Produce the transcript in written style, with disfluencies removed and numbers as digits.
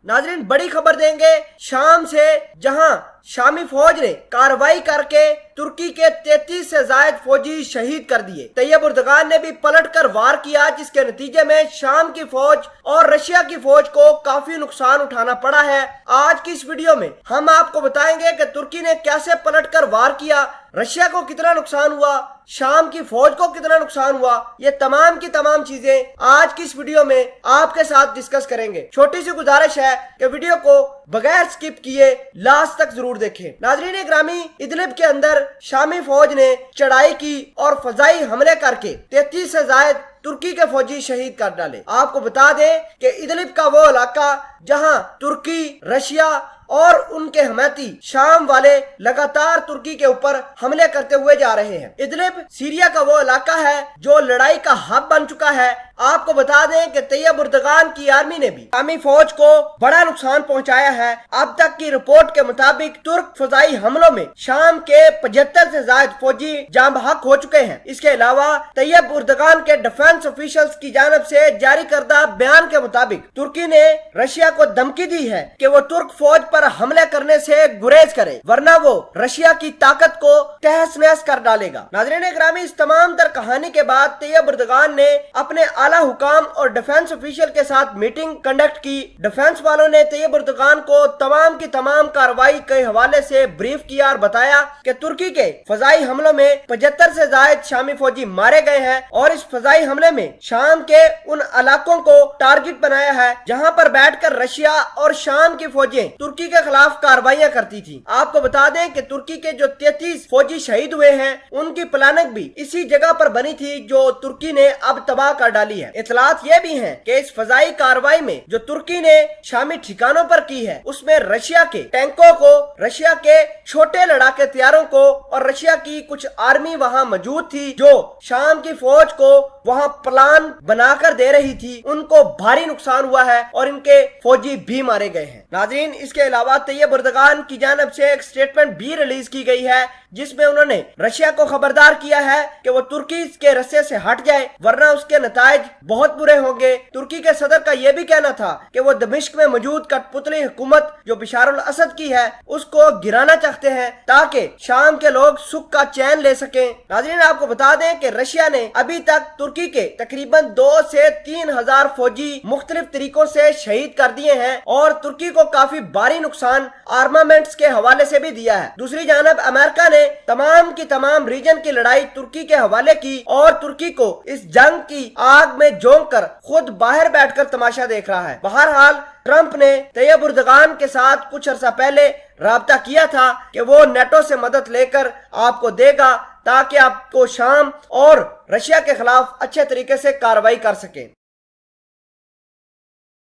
नाजरीन बड़ी खबर देंगे शाम से, जहां शामी फौज ने कार्रवाई करके तुर्की के 33 से ज्यादा फौजी शहीद कर दिए। तैयब उर्दगान ने भी पलटकर वार किया, जिसके नतीजे में शाम की फौज और रशिया की फौज को काफी नुकसान उठाना पड़ा है। आज की इस वीडियो में हम आपको बताएंगे कि तुर्की ने कैसे पलटकर वार किया, रशिया को कितना नुकसान हुआ, शाम की फौज को कितना नुकसान हुआ। ये तमाम की तमाम चीजें आज की इस वीडियो में आपके साथ डिस्कस करेंगे। छोटी सी गुजारिश है कि वीडियो को बगैर स्किप किए लास्ट तक जरूर देखें। नाजरीन ग्रामी, इदलिब के अंदर शामी फौज ने चढ़ाई की और फजाई हमले करके 33 से ज्यादा तुर्की के फौजी शहीद कर डाले। आपको बता दें कि इदलिब का वो इलाका जहां तुर्की, रशिया और उनके हमायती शाम वाले लगातार तुर्की के ऊपर हमले करते हुए जा रहे हैं। इदलिब सीरिया का वो इलाका है जो लड़ाई का हब बन चुका है। आपको बता दें कि तैयब उर्दगान की आर्मी ने भी शामी फौज को बड़ा नुकसान पहुंचाया है। अब तक की रिपोर्ट के मुताबिक तुर्क फजाई हमलों में शाम के 75 से ज्यादा फौजी जान बहक हो चुके हैं। इसके अलावा तैयब उर्दगान के डिफेंस ऑफिशियल्स की जानब से जारी करदा बयान के मुताबिक तुर्की ने रशिया को धमकी दी है कि वो तुर्क फौज पर हमले करने से गुरेज करे, वरना वो रशिया की ताकत को तहस नहस कर डालेगा। नाज़रीन ग्रामी, इस तमाम तर कहानी के बाद तैयब उर्दगान ने अपने आला हुकाम और डिफेंस ऑफिशियल के साथ मीटिंग कंडक्ट की। डिफेंस वालों ने तैयब उर्दगान को तमाम की तमाम कार्रवाई के हवाले से ब्रीफ किया और बताया कि तुर्की के फजाई हमलों में 75 से ज्यादा शामी फौजी मारे गए हैं और इस फजाई हमले में शाम के उन इलाकों को टारगेट बनाया है जहां पर बैठकर रशिया और शाम की फौजें तुर्की के खिलाफ कार्रवाइयां करती थी। आपको बता दें कि तुर्की के जो 33 फौजी शहीद हुए हैं उनकी प्लानिंग भी इसी जगह पर बनी थी जो तुर्की ने अब तबाह कर डाली है। इतलात ये भी हैं कि इस फजाई कार्रवाई में जो तुर्की ने शामी ठिकानों पर की है उसमें रशिया के टैंकों को, रशिया के छोटे लड़ाके तैयारों को और रशिया की कुछ आर्मी वहां मौजूद थी जो शाम की फौज को वहां प्लान बनाकर दे रही थी, उनको भारी नुकसान हुआ है और इनके फौजी भी मारे गए हैं। नाज़रीन, इसके अलावा तैयब उर्दगान की जानब से एक स्टेटमेंट भी रिलीज की गई है जिसमें उन्होंने रशिया को खबरदार किया है कि वो तुर्की के रस्से से हट जाए, वरना उसके नतायज बहुत बुरे होंगे। तुर्की के सदर का यह भी कहना था कि वो दमिश्क में मौजूद कठपुतली हुकूमत जो बशार अल असद की है उसको गिराना चाहते हैं ताकि शाम के लोग सुख का चैन ले सकें। नाज़रीन, आपको बता दें कि रशिया ने अभी तक तुर्की के तकरीबन 2 से 3 हजार फौजी मुख्तलिफ तरीकों से शहीद कर दिए हैं और तुर्की को काफी भारी नुकसान आर्मामेंट्स के हवाले से भी दिया है। दूसरी जानब अमेरिका ने तमाम की तमाम रीजन की लड़ाई तुर्की के हवाले की और तुर्की को इस जंग की आग में झोंक कर खुद बाहर बैठकर तमाशा देख रहा है। बहरहाल ट्रंप ने तैयब उर्दगान के साथ कुछ अर्सा पहले राब्ता किया था कि वो नेटो से मदद लेकर आपको देगा ताकि आपको शाम और रशिया के खिलाफ अच्छे तरीके से कार्रवाई कर सके।